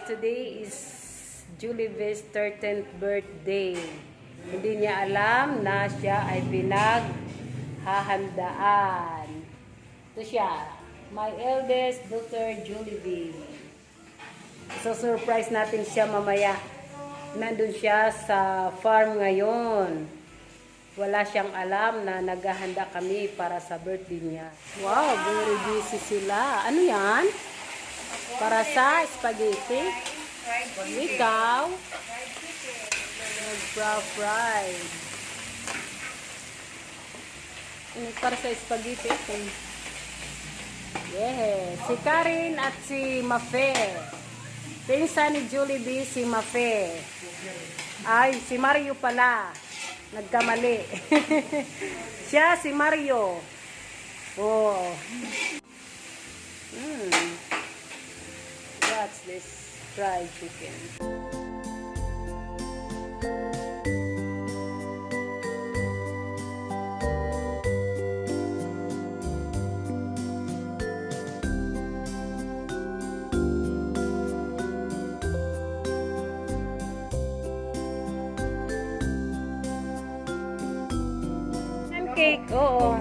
today is JHOLLYVIE'S 13th birthday. Hindi niya alam na siya ay pinaghahandaan. Ito siya, my eldest daughter, JHOLLYVIE. So, surprise natin siya mamaya. Nandun siya sa farm ngayon. Wala siyang alam na naghahanda kami para sa birthday niya. Wow, very busy sila. Ano yan? Para sa spaghetti? Ikaw? Fried. Para sa spaghetti. Yes. Si Karin at si Mafe. Pinsan ni JHOLLYVIE si Mafe. Ay, si Mario pala. Nagkamali. Siya si Mario. Oh. What's this fried chicken? Cake, oo.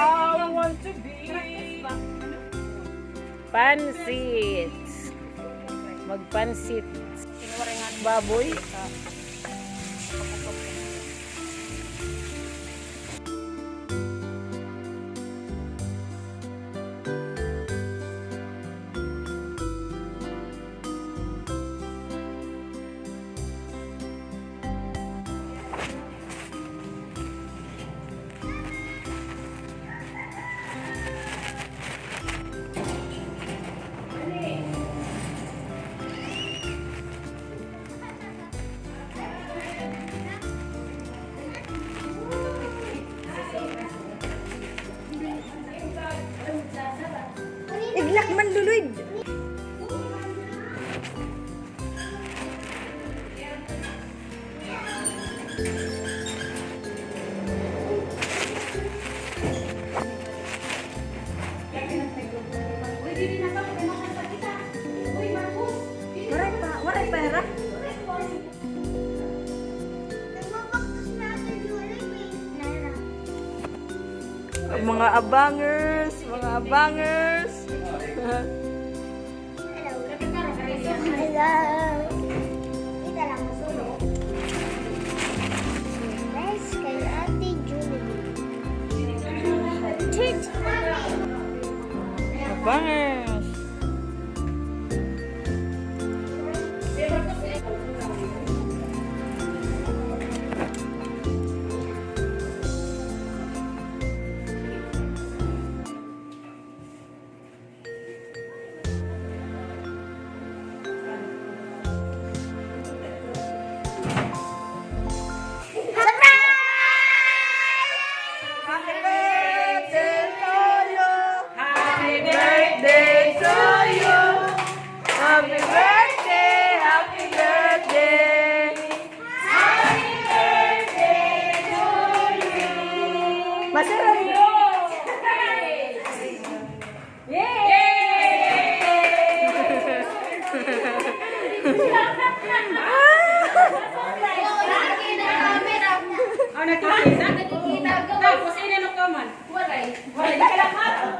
I want to be Pansit. Magpansit. Baboy. iglak man luluid. Waray pa harap. Mga abangers. Kita lang masulog. Guys, kay Ate JHOLLYVIE. Abangers. Masarap yun! Yay!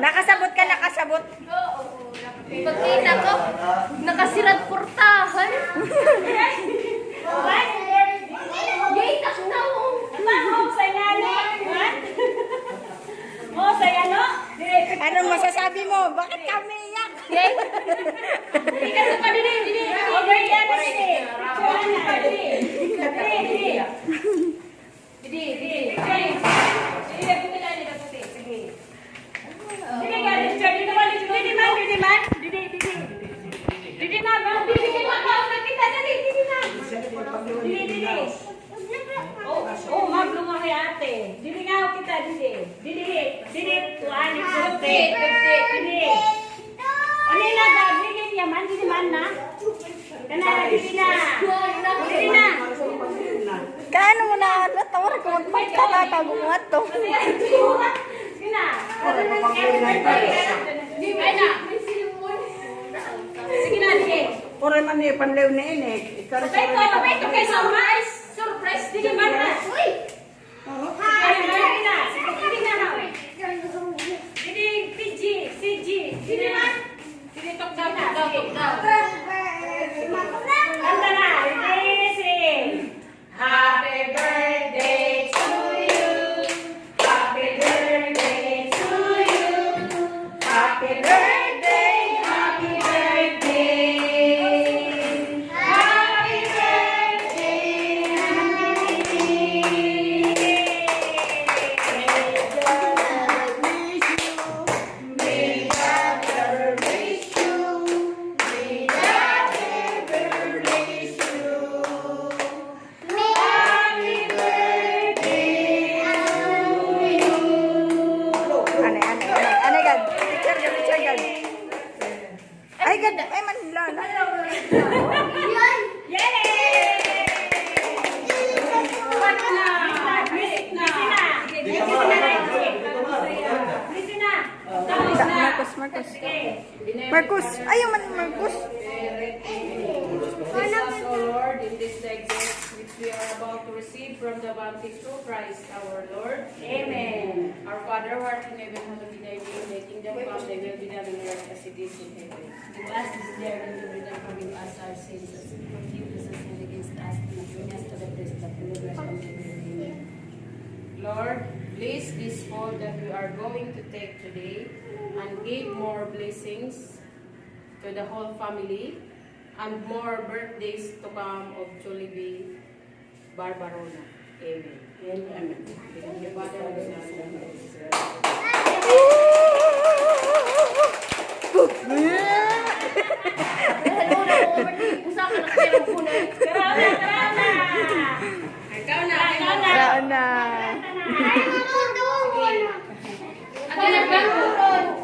Nakasabot ka, nakasabot. Pagkita ko, nakasirad portahan. Yay, taknaw! Anong masasabi mo? Bakit kami iyak? Yay! Oh, maglunga kay ate. Dili nga kita, dili. Dili, tuan ni Puti. Dili. Ano na daw, dili niya man, dili man na. Kana dili na. Dili na. Kaano mo na natawar ko magpagkakatago mo ato. Sige na. Ay na. Sige na, sige. Pura man niya panlew na ini. Ito kay surprise. Surprise din man na. Uy. Ay na. Sige na na. Sige, PG, CG. Sige man. Sige tok daw. Anda na. Sige. Happy birthday to you. Happy birthday to you. Happy birthday. Happy birthday. Happy birthday. May God bless you. May God bless you. Happy birthday to you. Ane gad. Picture gad. Ay gad, ay man lala. Yay! What na? Music na. Music na. Tapos na. Marcos. Ayaw man Marcos. Bless us, O Lord, in this thy gift which we are about to receive from the bounty through Christ our Lord. Amen. Our Father who art in heaven, hallowed be thy name. Thy kingdom come, thy will be done on earth as it is in heaven. Give us this day our daily bread and forgive us our sins as we forgive those who sin against us, and not bring us to the test, but deliver us from evil. Lord, bless this food that we are going to take today and give more blessings to the whole family and more birthdays to come of Jollibee Barbarona. Amen. Amen. In the Father, and the Son, and the Holy Spirit. Usapan na kayo ng puno. Karana! Ikaw na. Saan na? Ano na ba?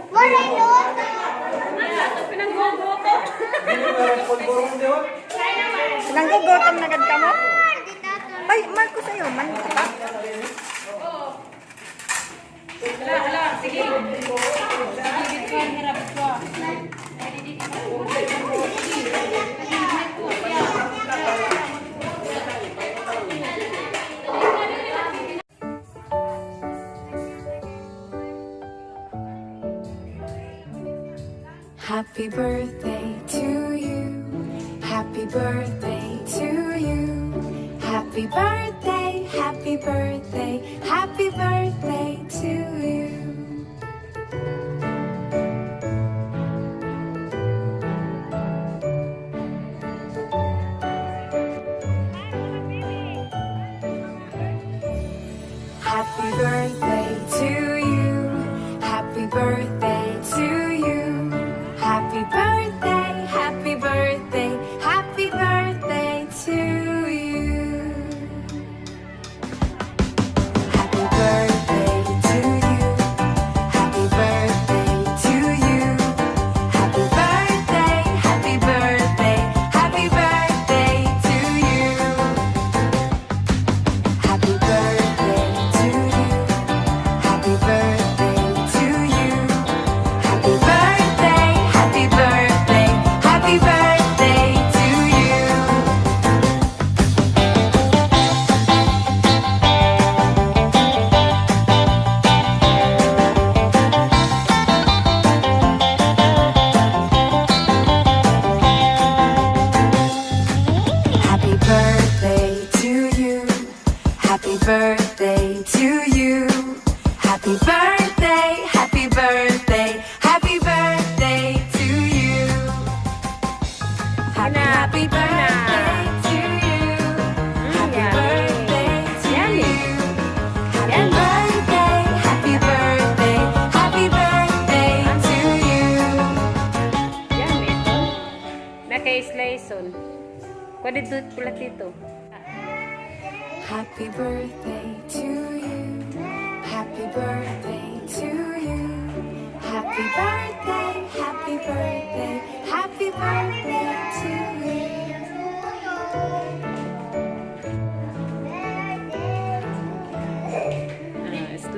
Wala yun. Pinangguguto. Nanggugutom na gad ka mo? Ay, Marcos ayaw man ka ba? Hala, sige. Happy birthday to you. Happy birthday to you. Happy birthday, happy birthday, happy birthday to you. Happy birthday to you. Happy birthday to you. Happy birthday, happy birthday, happy birthday to you. Happy birthday to you. Happy birthday to you. Happy birthday, happy birthday, happy birthday to you. Happy birthday to you. Happy birthday to you. Happy birthday, happy birthday, happy birthday to you. Happy birthday to you. Happy birthday to you. Happy birthday, happy birthday, happy birthday to you. Happy birthday to you. Happy birthday to you. Happy birthday, happy birthday, happy birthday to you. Yan, ito. Naka-sliceon. Pwede dito pula dito. Happy birthday to you. Happy birthday to you. Happy birthday, happy birthday, happy birthday to you.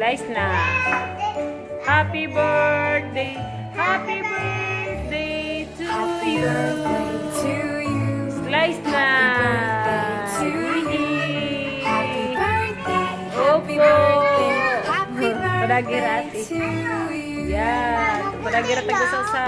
Slice na. Happy birthday. Happy birthday to Happy you. birthday to you. Slice na. To you. Happy birthday. Happy Opo. birthday. Happy Padagir birthday ate. to you. Yan. Padagir ate gusto sa